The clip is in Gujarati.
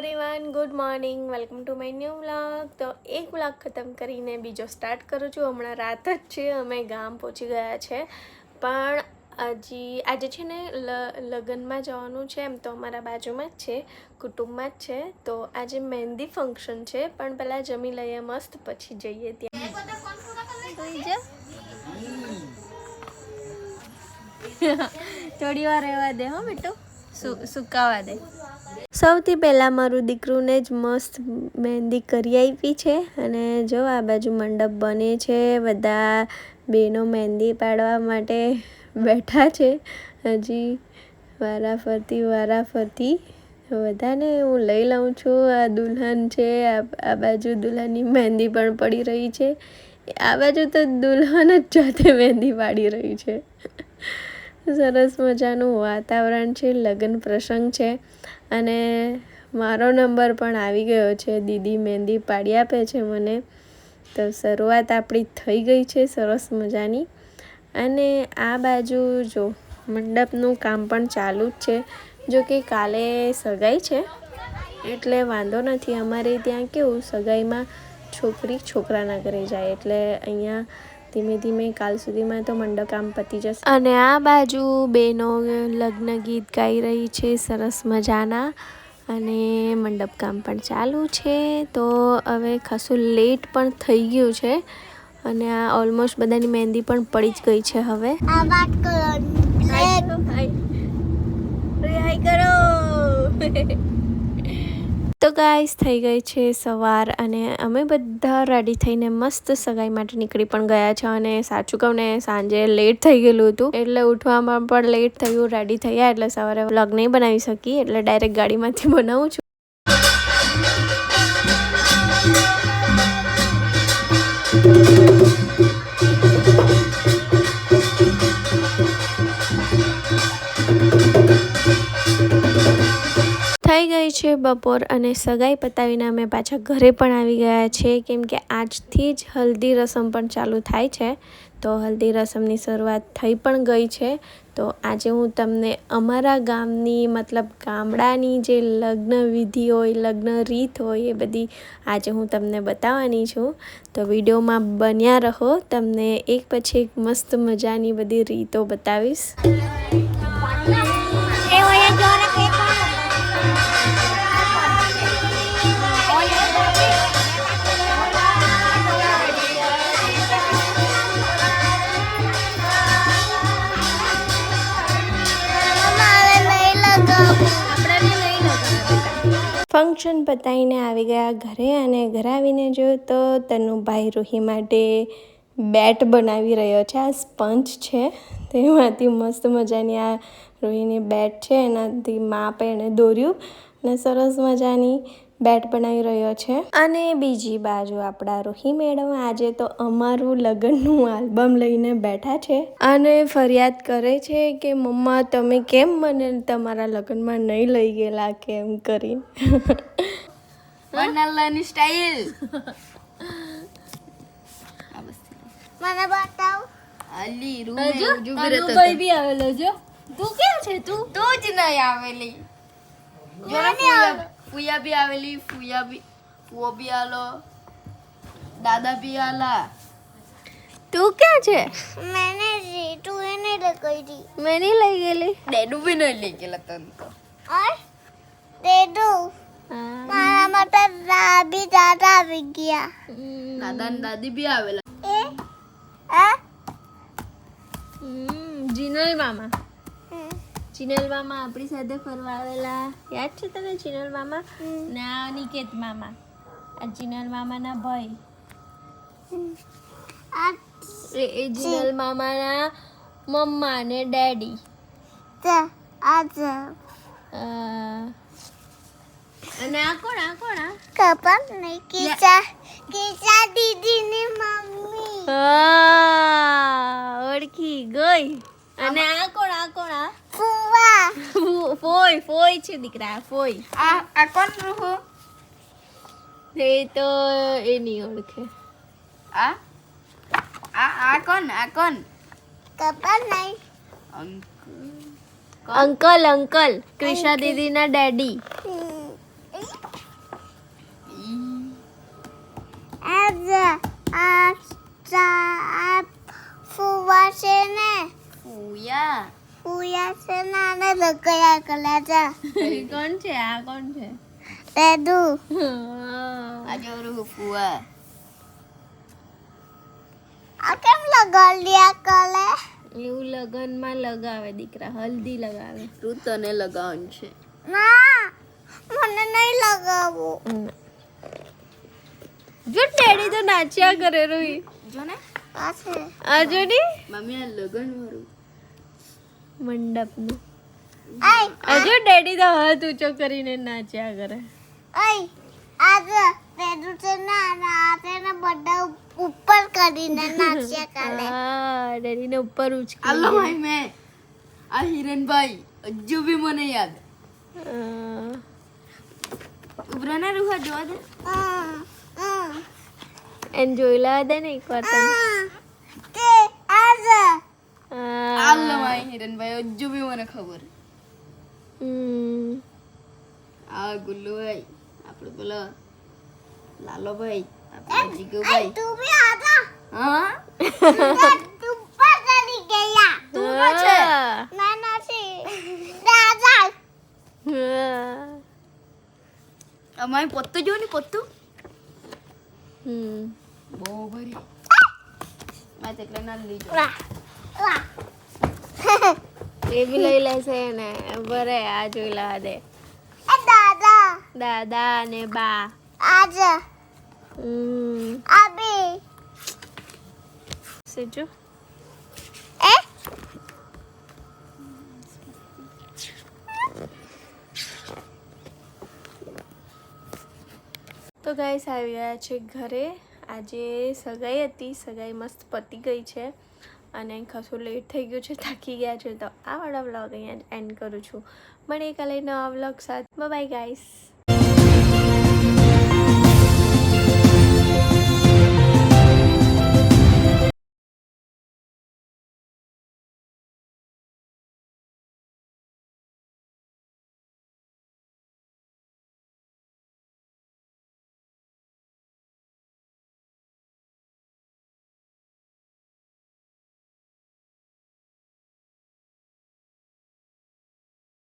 Everyone, good morning. Welcome to my new vlog. તો એક વ્લોગ ખતમ કરીને બીજો સ્ટાર્ટ કરું છું. હમણાં રાત જ છે, અમે ગામ પહોંચી ગયા છે, પણ આજે છે ને લગ્નમાં જવાનું છે. એમ તો અમારા બાજુમાં જ છે, કુટુંબમાં જ છે. તો આજે મહેંદી ફંક્શન છે, પણ પહેલાં જમી લઈએ મસ્ત, પછી જઈએ ત્યાં. થોડી વાર રહેવા દે હો બેટો, સુકાવા દે. સૌથી પહેલાં મારું દીકરુને જ મસ્ત મહેંદી કરી આપી છે. અને જો આ બાજુ મંડપ બને છે, બધા બહેનો મહેંદી પાડવા માટે બેઠા છે. હજી વારાફરતી બધાને હું લઈ લઉં છું. આ દુલ્હન છે, આ બાજુ દુલ્હનની મહેંદી પણ પડી રહી છે. આ બાજુ તો દુલ્હન જ જાતે મહેંદી પાડી રહી છે. સરસ મજાનું વાતાવરણ છે, લગ્ન પ્રસંગ છે. અને મારો નંબર પણ આવી ગયો છે. દીદી મહેંદી પાડી આપે છે મને. તો શરૂઆત આપણી થઈ ગઈ છે સરસ મજાની. અને આ બાજુ જો મંડપનું કામ પણ ચાલુ જ છે. જો કે કાલે સગાઈ છે એટલે વાંધો નથી. અમારે ત્યાં કેવું, સગાઈમાં છોકરી છોકરાના ઘરે જાય, એટલે અહીંયા ધીમે ધીમે કાલ સુધીમાં તો મંડપ કામ પતી જશે. અને આ બાજુ બેનો લગ્ન ગીત ગાઈ રહી છે સરસ મજાના. અને મંડપ કામ પણ ચાલુ છે. તો હવે ખાસું લેટ પણ થઈ ગયું છે. અને આ ઓલમોસ્ટ બધાની મહેંદી પણ પડી જ ગઈ છે. હવે હાય કરો. તો ગાઈસ, થઈ ગઈ છે સવાર, અને અમે બધા રેડી થઈને મસ્ત સગાઈ માટે નીકળી પણ ગયા છે. અને સાચું કહું ને, સાંજે લેટ થઈ ગયેલું હતું, એટલે ઉઠવામાં પણ લેટ થયું. રેડી થયા એટલે સવારે વ્લોગ નહીં બનાવી શકી, એટલે ડાયરેક્ટ ગાડીમાંથી બનાવું છું. થઈ ગઈ છે બપોર, અને સગાઈ પતાવીને અમે પાછા ઘરે પણ આવી ગયા છે. કેમ કે આજથી જ હલ્દી રસમ પણ ચાલુ થાય છે. તો હલ્દી રસમની શરૂઆત થઈ પણ ગઈ છે. તો આજે હું તમને અમારા ગામની, મતલબ ગામડાની જે લગ્ન વિધિ હોય, લગ્ન રીત હોય, એ બધી આજે હું તમને બતાવવાની છું. તો વિડીયોમાં બન્યા રહો, તમને એક પછી એક મસ્ત મજાની બધી રીતો બતાવીશ. ફંક્શન પતાવીને આવી ગયા ઘરે, અને ઘરે આવીને જોયું તો તનુભાઈ રૂહી માટે બેટ બનાવી રહ્યો છે. આ સ્પંચ છે, તેમાંથી મસ્ત મજાની આ રૂહીની બેટ છે. એનાથી માપ એણે દોર્યું અને સરસ મજાની બેટ બનાવી રહ્યો છે. અને બીજી બાજુ આપણા રૂહી મેડમ આજે તો અમારું લગ્નનું આલ્બમ લઈને બેઠા છે. અને ફરિયાદ કરે છે કે મમ્મા, તમે કેમ મને તમારા લગ્નમાં નહીં લઈ ગયેલા, કેમ કરીને. બનાલાની સ્ટાઈલ મને બતાવ. અલી અનુભાઈ બી આવેલો. જો તું ક્યાં છે? તું જ નહીં આવેલી. ફુયા બી આવેલી. ફુઓ બી આલો, દાદા બી આલા. તું ક્યાં છે? મેને રીટુ એને લગાઈ. મેં નહીં લઈ ગયેલી. ડેડુ બી નહીં લઈ ગયેલા તને તો. ડેડુ મારા માટે દાદી દાદા આવી ગયા. દાદા ને દાદી બી આવેલા. જીનલ મામા આપણી સાથે ફરવા આવેલા. યાદ છે તને જીનલ મામા? ને આ નિકેત મામા, આ જીનલ મામાના ભાઈ. એ જીનલ મામાના મમ્મા ને ડેડી. અને આ કોણ? ખબર નહીં. કિચા દીદી ની મમ્મી. ઓળખી ગઈ. અને આ કોણ? ફુવા. ફોઈ છે દીકરા, ફોઈ. આ કોણ રૂહુ? એ તો એ નહીં ઓળખે. આ કોણ? ખબર નહીં. અંકલ ક્રિશા દીદીના ડેડી. ફુવા છે ને ફુયા છે ને આને લગાયા કલા છે કોણ છે આ કોણ છે તેડુ આ જોરું ફુવા આ કેમ લગાડ્યા કલે એવું લગનમાં લગાવે દીકરા હલ્દી લગાવે તું તને લગાવવાનું છે ના મને નહીં લગાવવું જો ડેડી તો નાચ્યા કરે રોઈ જો ને પાછે આ જોડી મમ્મી આ લગન વાળું મંડપનું આય હજુ ડેડી તો હાથ ઊંચો કરીને નાચ્યા કરે આય આજે તેડુ છે ના આ તેને બધા ઉપર કરીને નાચ્યા કાલે હા ડેડી ને ઉપર ઉચકી આલો ભાઈ મે આ હિરણભાઈ હજુ બી મને યાદ ઉભરાના રૂહા જોવા દે એન જોઈલા દે ને એક વાર તને કે આજે હા. આલો ભાઈ હિરણભાઈ હજુ બી મને ખબર આ ગુલ્લુભાઈ આપણે પેલા લાલોભાઈ આપણે જીગુભાઈ તું બી આજા હા તું પર ચડી ગયા તું છે ના નથી દાદા અમાય પોતું જો ને પોતું બહુ ભરી મેં તેટલે ના લીધો એ બી લઈ લેશે ને બરે આ જોઈલા દે દાદા દાદા ને બા આજા અબી સેજો એ તો ગાઈસ આવી ગયા છે ઘરે આજે સગાઈ હતી સગાઈ મસ્ત પતી ગઈ છે અને ખાસું લેટ થઈ ગયું છે થાકી ગયા છે તો આ વાળા વ્લોગ અહીંયા એન્ડ કરું છું મળીએ કાલે નવા વ્લોગ સાથે બાય ગાઈસ